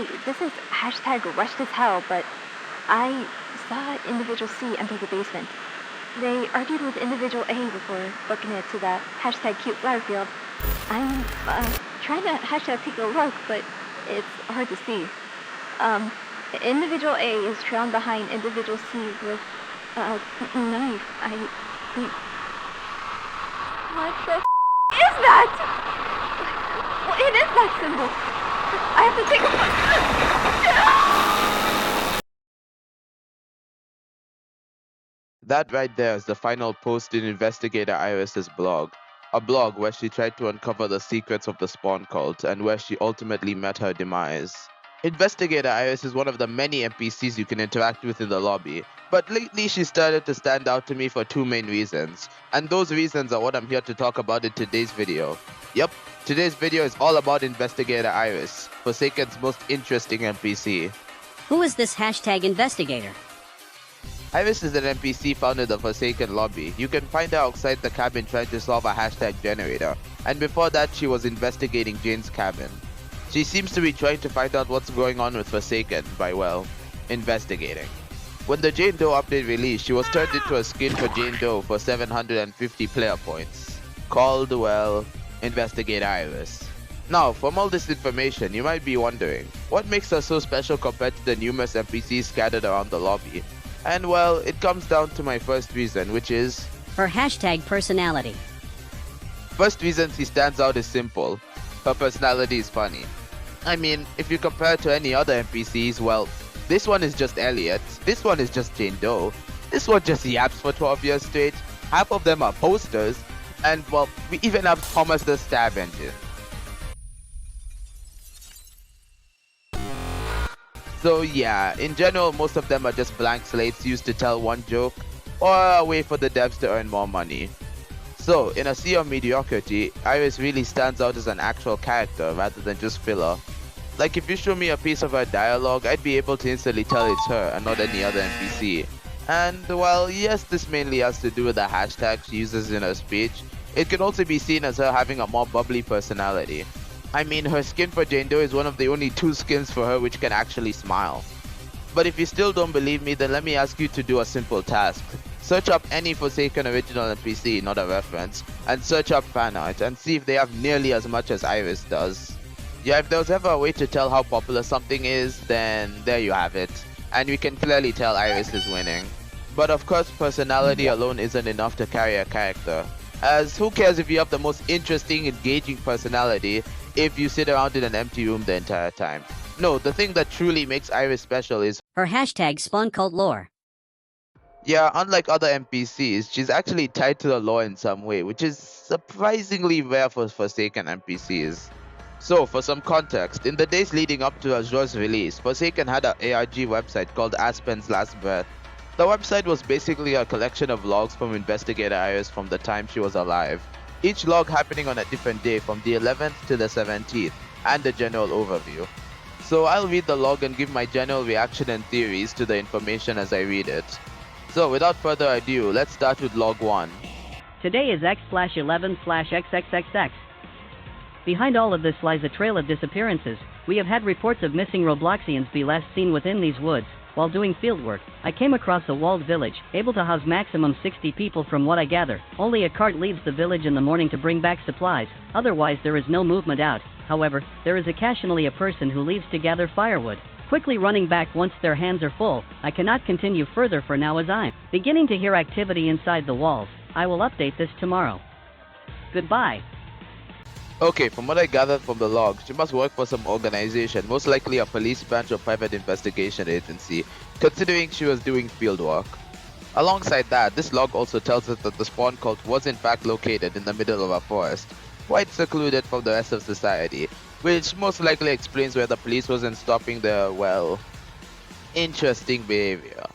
Hey, this is hashtag rushed as hell, but I saw individual C enter the basement. They argued with individual A before booking it to the hashtag cute flower field. I'm trying to hashtag take a look, but it's hard to see. Individual A is trailing behind individual C with a knife. What the is that? Well, it is that symbol. I have to take a That right there is the final post in Investigator Iris's blog. A blog where she tried to uncover the secrets of the Spawn cult and where she ultimately met her demise. Investigator Iris is one of the many NPCs you can interact with in the lobby, but lately she started to stand out to me for two main reasons, and those reasons are what I'm here to talk about in today's video. Yep, today's video is all about Investigator Iris, Forsaken's most interesting NPC. Who is this hashtag investigator? Iris is an NPC found in the Forsaken lobby. You can find her outside the cabin trying to solve a hashtag generator, and before that she was investigating Jane's cabin. She seems to be trying to find out what's going on with Forsaken by, well, investigating. When the Jane Doe update released, she was turned into a skin for Jane Doe for 750 player points, called, well, Investigator Iris. Now, from all this information, you might be wondering, what makes her so special compared to the numerous NPCs scattered around the lobby? And well, it comes down to my first reason, which is her hashtag personality. First reason she stands out is simple. Her personality is funny. I mean, if you compare it to any other NPCs, well, this one is just Elliot, this one is just Jane Doe, this one just yaps for 12 years straight, half of them are posters, and well, we even have Thomas the Stab Engine. So yeah, in general, most of them are just blank slates used to tell one joke, or a way for the devs to earn more money. So, in a sea of mediocrity, Iris really stands out as an actual character rather than just filler. Like, if you show me a piece of her dialogue, I'd be able to instantly tell it's her and not any other NPC. And well, yes, this mainly has to do with the hashtag she uses in her speech. It can also be seen as her having a more bubbly personality. I mean, her skin for Jane Doe is one of the only two skins for her which can actually smile. But if you still don't believe me, then let me ask you to do a simple task. Search up any Forsaken original NPC, not a reference, and search up fan art and see if they have nearly as much as Iris does. Yeah, if there was ever a way to tell how popular something is, then there you have it. And we can clearly tell Iris is winning. But of course, personality alone isn't enough to carry a character. As who cares if you have the most interesting, engaging personality if you sit around in an empty room the entire time? No, the thing that truly makes Iris special is her hashtag Spawn cult lore. Yeah, unlike other NPCs, she's actually tied to the lore in some way, which is surprisingly rare for Forsaken NPCs. So, for some context, in the days leading up to Azure's release, Forsaken had an ARG website called Aspen's Last Breath. The website was basically a collection of logs from Investigator Iris from the time she was alive, each log happening on a different day from the 11th to the 17th, and a general overview. So I'll read the log and give my general reaction and theories to the information as I read it. So without further ado, let's start with log 1. Today is X/11/XXXX. Behind all of this lies a trail of disappearances. We have had reports of missing Robloxians be last seen within these woods. While doing fieldwork, I came across a walled village, able to house maximum 60 people from what I gather. Only a cart leaves the village in the morning to bring back supplies, otherwise there is no movement out. However, there is occasionally a person who leaves to gather firewood, quickly running back once their hands are full. I cannot continue further for now as I'm beginning to hear activity inside the walls. I will update this tomorrow. Goodbye. Okay, from what I gathered from the log, she must work for some organization, most likely a police branch or private investigation agency, considering she was doing field work. Alongside that, this log also tells us that the Spawn cult was in fact located in the middle of a forest, quite secluded from the rest of society, which most likely explains why the police wasn't stopping their, well, interesting behavior.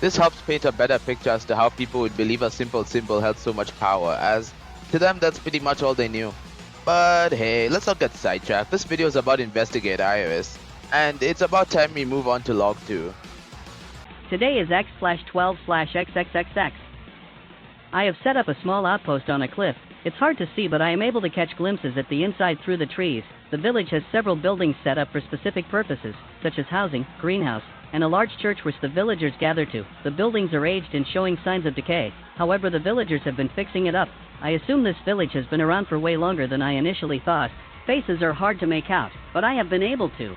This helps paint a better picture as to how people would believe a simple symbol held so much power, as to them that's pretty much all they knew. But hey, let's not get sidetracked. This video is about Investigator Iris, and it's about time we move on to log 2. Today is X/12/XXXX. I have set up a small outpost on a cliff. It's hard to see, but I am able to catch glimpses at the inside through the trees. The village has several buildings set up for specific purposes, such as housing, greenhouse, and a large church which the villagers gather to. The buildings are aged and showing signs of decay, however the villagers have been fixing it up. I assume this village has been around for way longer than I initially thought. Faces are hard to make out, but I have been able to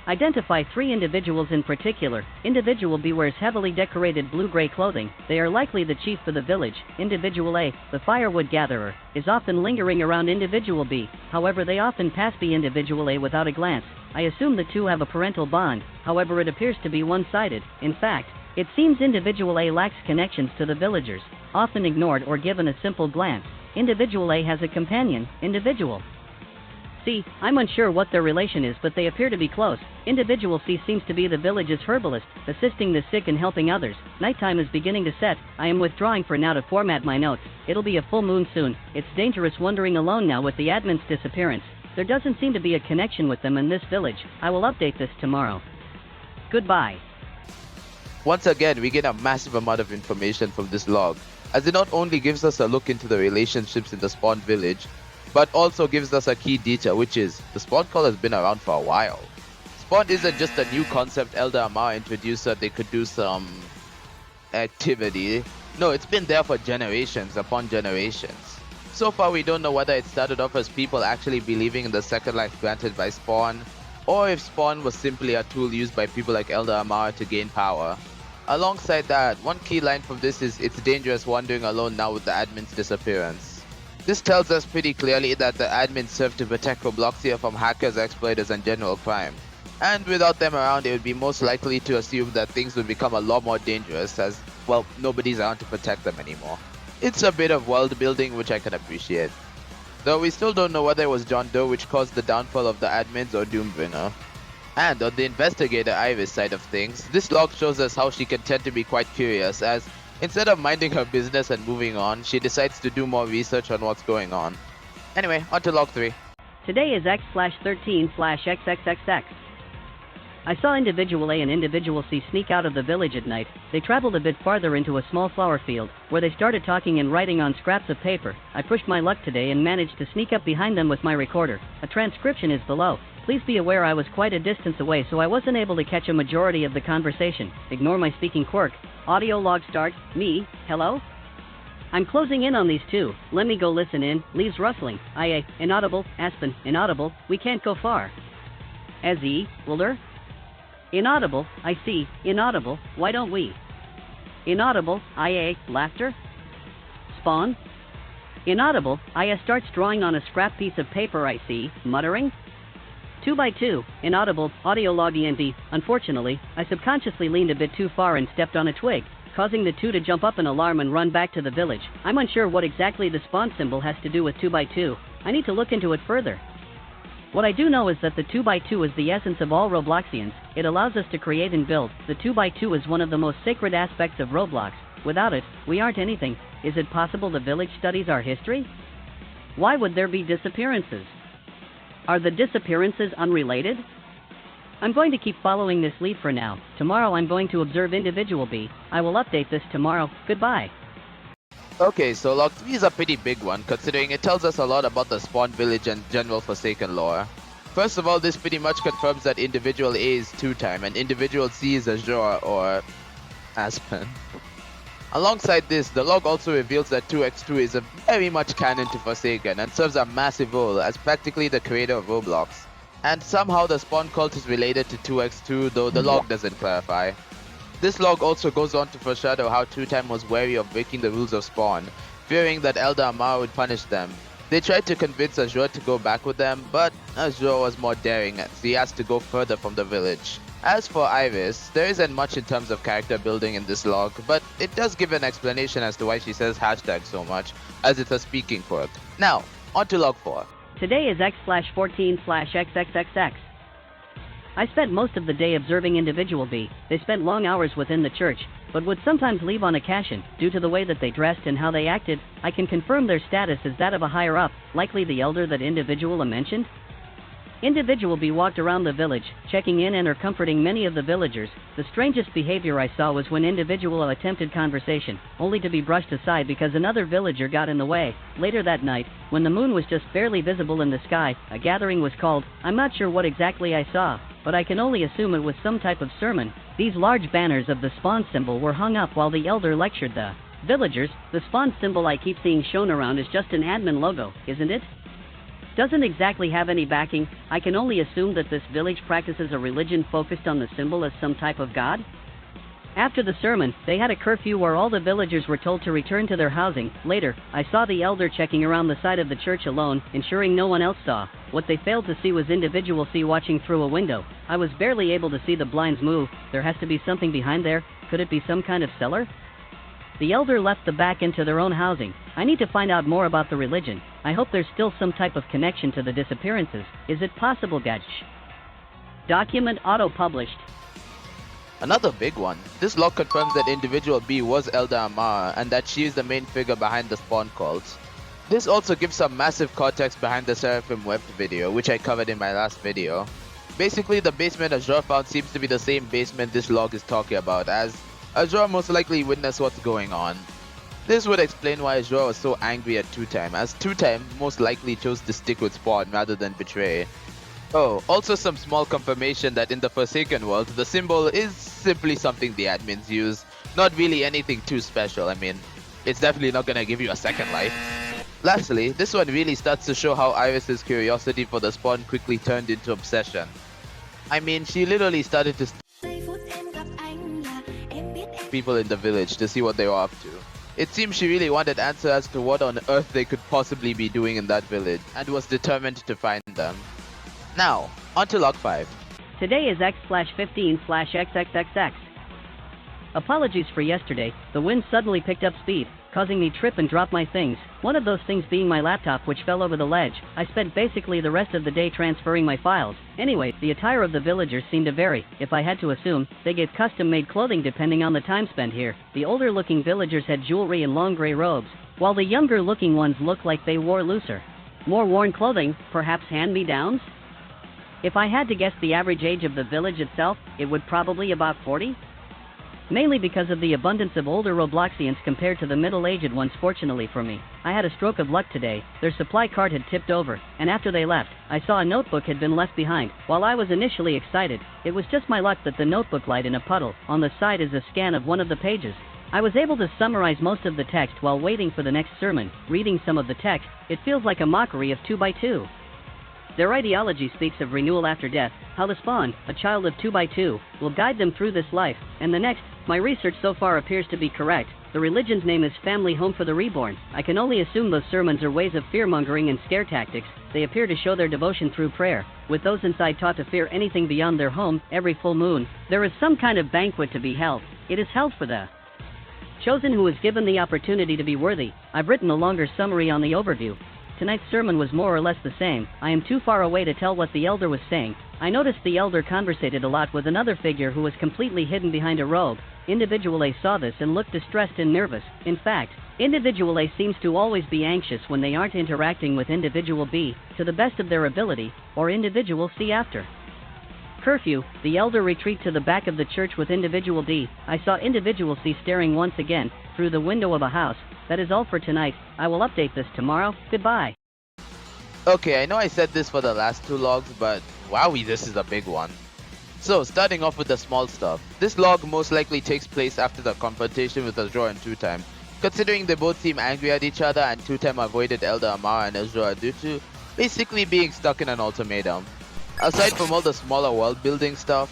identify 3 individuals in particular. Individual B wears heavily decorated blue-gray clothing. They are likely the chief for the village. Individual A, the firewood gatherer, is often lingering around Individual B. However, they often pass by Individual A without a glance. I assume the two have a parental bond. However, it appears to be one-sided. In fact, it seems Individual A lacks connections to the villagers, often ignored or given a simple glance. Individual A has a companion, Individual C. I'm unsure what their relation is, but they appear to be close. Individual C seems to be the village's herbalist, assisting the sick and helping others. Nighttime is beginning to set. I am withdrawing for now to format my notes. It'll be a full moon soon. It's dangerous wandering alone now with the admin's disappearance. There doesn't seem to be a connection with them in this village. I will update this tomorrow. Goodbye. Once again, we get a massive amount of information from this log, as it not only gives us a look into the relationships in the spawn village, but also gives us a key detail, which is the spawn call has been around for a while. Spawn isn't just a new concept Elder Amar introduced so they could do some activity. No, it's been there for generations upon generations. So far, we don't know whether it started off as people actually believing in the second life granted by Spawn, or if Spawn was simply a tool used by people like Elder Amar to gain power. Alongside that, one key line from this is it's dangerous wandering alone now with the admin's disappearance. This tells us pretty clearly that the admins serve to protect Bloxy from hackers, exploiters, and general crime. And without them around, it would be most likely to assume that things would become a lot more dangerous as, well, nobody's around to protect them anymore. It's a bit of world building which I can appreciate. Though we still don't know whether it was John Doe which caused the downfall of the admins or Doombringer. And on the Investigator Iris side of things, this log shows us how she can tend to be quite curious as, instead of minding her business and moving on, she decides to do more research on what's going on. Anyway, on to log 3. Today is X/13/XXXX. I saw Individual A and Individual C sneak out of the village at night. They traveled a bit farther into a small flower field, where they started talking and writing on scraps of paper. I pushed my luck today and managed to sneak up behind them with my recorder. A transcription is below. Please be aware I was quite a distance away, so I wasn't able to catch a majority of the conversation. Ignore my speaking quirk. Audio log start. Me. Hello? I'm closing in on these two. Let me go listen in. Leaves rustling. IA. Inaudible. Aspen. Inaudible. We can't go far. As E. Wilder. Inaudible. I see. Inaudible. Why don't we? Inaudible. IA. Laughter. Spawn. Inaudible. IA starts drawing on a scrap piece of paper. I see. Muttering. 2x2, inaudible, audio log ENV. Unfortunately, I subconsciously leaned a bit too far and stepped on a twig, causing the two to jump up in alarm and run back to the village. I'm unsure what exactly the spawn symbol has to do with 2x2. I need to look into it further. What I do know is that the 2x2 is the essence of all Robloxians. It allows us to create and build. The 2x2 is one of the most sacred aspects of Roblox. Without it, we aren't anything. Is it possible the village studies our history? Why would there be disappearances? Are the disappearances unrelated? I'm going to keep following this lead for now. Tomorrow I'm going to observe Individual B. I will update this tomorrow. Goodbye. Okay, so log 3 is a pretty big one, considering it tells us a lot about the Spawn village and general Forsaken lore. First of all, this pretty much confirms that Individual A is 2-time and Individual C is Azure or Aspen. Alongside this, the log also reveals that 2x2 is a very much canon to Forsaken and serves a massive role as practically the creator of Roblox. And somehow the Spawn cult is related to 2x2, though the log doesn't clarify. This log also goes on to foreshadow how 2-time was wary of breaking the rules of Spawn, fearing that Elder Amar would punish them. They tried to convince Azure to go back with them, but Azure was more daring as he asked to go further from the village. As for Iris, there isn't much in terms of character building in this log, but it does give an explanation as to why she says hashtag so much, as it's a speaking quirk. Now, on to log 4. Today is X/14/XXXX. I spent most of the day observing Individual B. They spent long hours within the church, but would sometimes leave on occasion. Due to the way that they dressed and how they acted, I can confirm their status as that of a higher up, likely the elder that Individual mentioned. Individual B walked around the village, checking in and or comforting many of the villagers. The strangest behavior I saw was when Individual attempted conversation, only to be brushed aside because another villager got in the way. Later that night, when the moon was just barely visible in the sky, a gathering was called. I'm not sure what exactly I saw, but I can only assume it was some type of sermon. These large banners of the spawn symbol were hung up while the elder lectured the villagers. The spawn symbol I keep seeing shown around is just an admin logo, isn't it? Doesn't exactly have any backing. I can only assume that this village practices a religion focused on the symbol as some type of god. After the sermon, they had a curfew where all the villagers were told to return to their housing. Later, I saw the elder checking around the side of the church alone, ensuring no one else saw. What they failed to see was Individual C watching through a window. I was barely able to see the blinds move. There has to be something behind there. Could it be some kind of cellar? The elder left the back into their own housing. I need to find out more about the religion. I hope there's still some type of connection to the disappearances. Is it possible, Gatch? Document auto-published. Another big one. This log confirms that Individual B was Elder Amara and that she is the main figure behind the spawn calls. This also gives some massive context behind the Seraphim Wept video, which I covered in my last video. Basically, the basement Azure found seems to be the same basement this log is talking about, as Azure most likely witnessed what's going on. This would explain why Azure was so angry at Two Time, as Two Time most likely chose to stick with Spawn rather than betray. Oh, also some small confirmation that in the Forsaken world, the symbol is simply something the admins use. Not really anything too special. I mean, it's definitely not gonna give you a second life. Lastly, this one really starts to show how Iris's curiosity for the Spawn quickly turned into obsession. I mean, she literally started to people in the village to see what they were up to. It seems she really wanted answers as to what on earth they could possibly be doing in that village, and was determined to find them. Now, on to log 5. Today is X/15/XXXX. Apologies for yesterday. The wind suddenly picked up speed, causing me trip and drop my things. One of those things being my laptop, which fell over the ledge. I spent basically the rest of the day transferring my files. Anyway, the attire of the villagers seemed to vary. If I had to assume, they get custom-made clothing depending on the time spent here. The older-looking villagers had jewelry and long gray robes, while the younger-looking ones looked like they wore looser, more worn clothing, perhaps hand-me-downs? If I had to guess the average age of the village itself, it would probably about 40? Mainly because of the abundance of older Robloxians compared to the middle-aged ones. Fortunately for me, I had a stroke of luck today. Their supply cart had tipped over, and after they left, I saw a notebook had been left behind. While I was initially excited, it was just my luck that the notebook light in a puddle. On the side is a scan of one of the pages. I was able to summarize most of the text while waiting for the next sermon. Reading some of the text, it feels like a mockery of 2x2. Their ideology speaks of renewal after death, how the Spawn, a child of 2x2, will guide them through this life and the next. My research so far appears to be correct. The religion's name is Family Home for the Reborn. I can only assume those sermons are ways of fear-mongering and scare tactics. They appear to show their devotion through prayer, with those inside taught to fear anything beyond their home. Every full moon, there is some kind of banquet to be held. It is held for the chosen who is given the opportunity to be worthy. I've written a longer summary on the overview. Tonight's sermon was more or less the same. I am too far away to tell what the elder was saying. I noticed the elder conversated a lot with another figure who was completely hidden behind a robe. Individual A saw this and looked distressed and nervous. In fact, Individual A seems to always be anxious when they aren't interacting with Individual B to the best of their ability, or Individual C after curfew. The elder retreat to the back of the church with Individual D. I saw Individual C staring once again through the window of a house. That is all for tonight. I will update this tomorrow. Goodbye. Okay, I know I said this for the last two logs, but wowie, this is a big one. So, starting off with the small stuff. This log most likely takes place after the confrontation with Azure and Two Time. Considering they both seem angry at each other and Two Time avoided Elder Amara and Azure due to basically being stuck in an ultimatum. Aside from all the smaller world building stuff,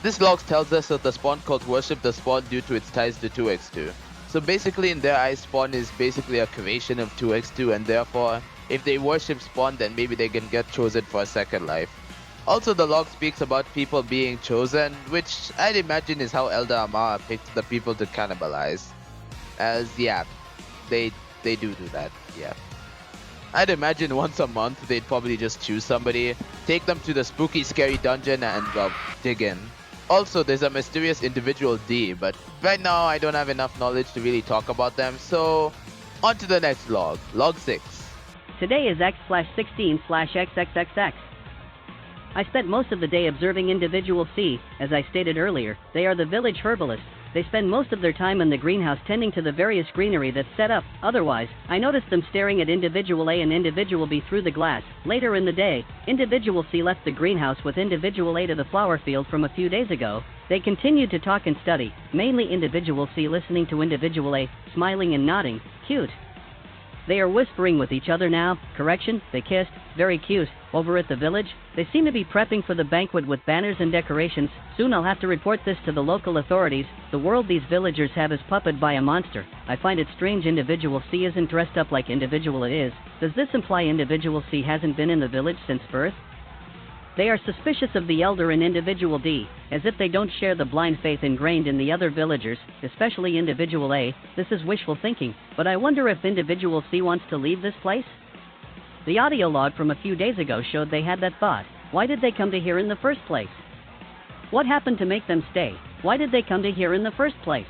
this log tells us that the Spawn cult worship the Spawn due to its ties to 2x2. So basically in their eyes, Spawn is basically a creation of 2x2, and therefore, if they worship Spawn, then maybe they can get chosen for a second life. Also, the log speaks about people being chosen, which I'd imagine is how Elder Amara picked the people to cannibalize. As, yeah, they do that, yeah. I'd imagine once a month, they'd probably just choose somebody, take them to the spooky, scary dungeon, and, well, dig in. Also, there's a mysterious Individual D, but right now I don't have enough knowledge to really talk about them, so on to the next log, log 6. Today is X/16/XXXX. I spent most of the day observing Individual C. As I stated earlier, they are the village herbalists. They spend most of their time in the greenhouse tending to the various greenery that's set up. Otherwise, I noticed them staring at Individual A and Individual B through the glass. Later in the day, Individual C left the greenhouse with Individual A to the flower field from a few days ago. They continued to talk and study, mainly Individual C listening to Individual A, smiling and nodding. Cute. They are whispering with each other now. Correction, they kissed. Very cute. Over at the village, they seem to be prepping for the banquet with banners and decorations. Soon I'll have to report this to the local authorities. The world these villagers have is puppeted by a monster. I find it strange Individual C isn't dressed up like Individual A is. Does this imply Individual C hasn't been in the village since birth? They are suspicious of the elder and Individual D, as if they don't share the blind faith ingrained in the other villagers, especially Individual A. This is wishful thinking, but I wonder if Individual C wants to leave this place? The audio log from a few days ago showed they had that thought. Why did they come to here in the first place? What happened to make them stay? Why did they come to here in the first place?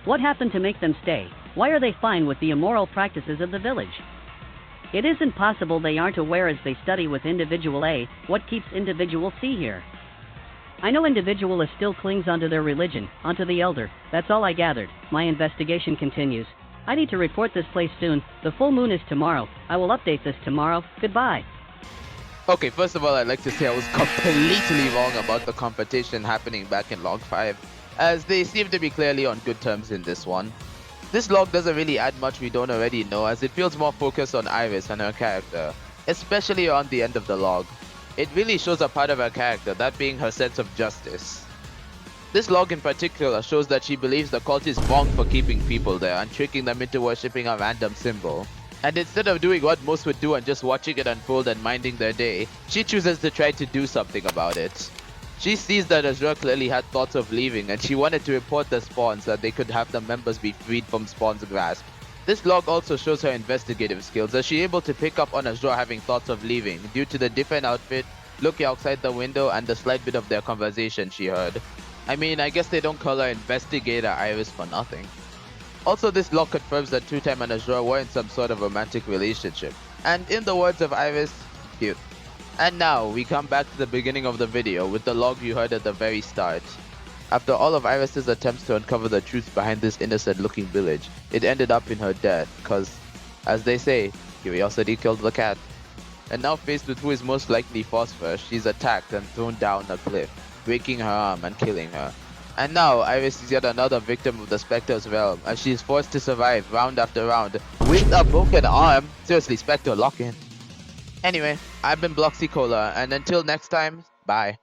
What happened to make them stay? Why are they fine with the immoral practices of the village? It isn't possible they aren't aware as they study with Individual A. What keeps Individual C here? I know Individual A still clings onto their religion, onto the elder. That's all I gathered. My investigation continues. I need to report this place soon. The full moon is tomorrow. I will update this tomorrow. Goodbye. Okay, first of all, I'd like to say I was completely wrong about the competition happening back in log 5, as they seem to be clearly on good terms in this one. This log doesn't really add much we don't already know, as it feels more focused on Iris and her character, especially on the end of the log. It really shows a part of her character, that being her sense of justice. This log in particular shows that she believes the cult is wrong for keeping people there and tricking them into worshipping a random symbol. And instead of doing what most would do and just watching it unfold and minding their day, she chooses to try to do something about it. She sees that Azure clearly had thoughts of leaving, and she wanted to report the spawns so that they could have the members be freed from Spawn's grasp. This log also shows her investigative skills, as she able to pick up on Azure having thoughts of leaving due to the different outfit, looking outside the window, and the slight bit of their conversation she heard. I mean, I guess they don't call her Investigator Iris for nothing. Also, this log confirms that Two-Time and Azure were in some sort of romantic relationship. And in the words of Iris, cute. And now, we come back to the beginning of the video with the log you heard at the very start. After all of Iris's attempts to uncover the truth behind this innocent looking village, it ended up in her death, cause, as they say, curiosity killed the cat. And now faced with who is most likely Phosphor, she's attacked and thrown down a cliff, breaking her arm and killing her. And now, Iris is yet another victim of the Spectre's realm, as she is forced to survive round after round with a broken arm. Seriously, Spectre, lock in. Anyway, I've been Bloxy, and until next time, bye.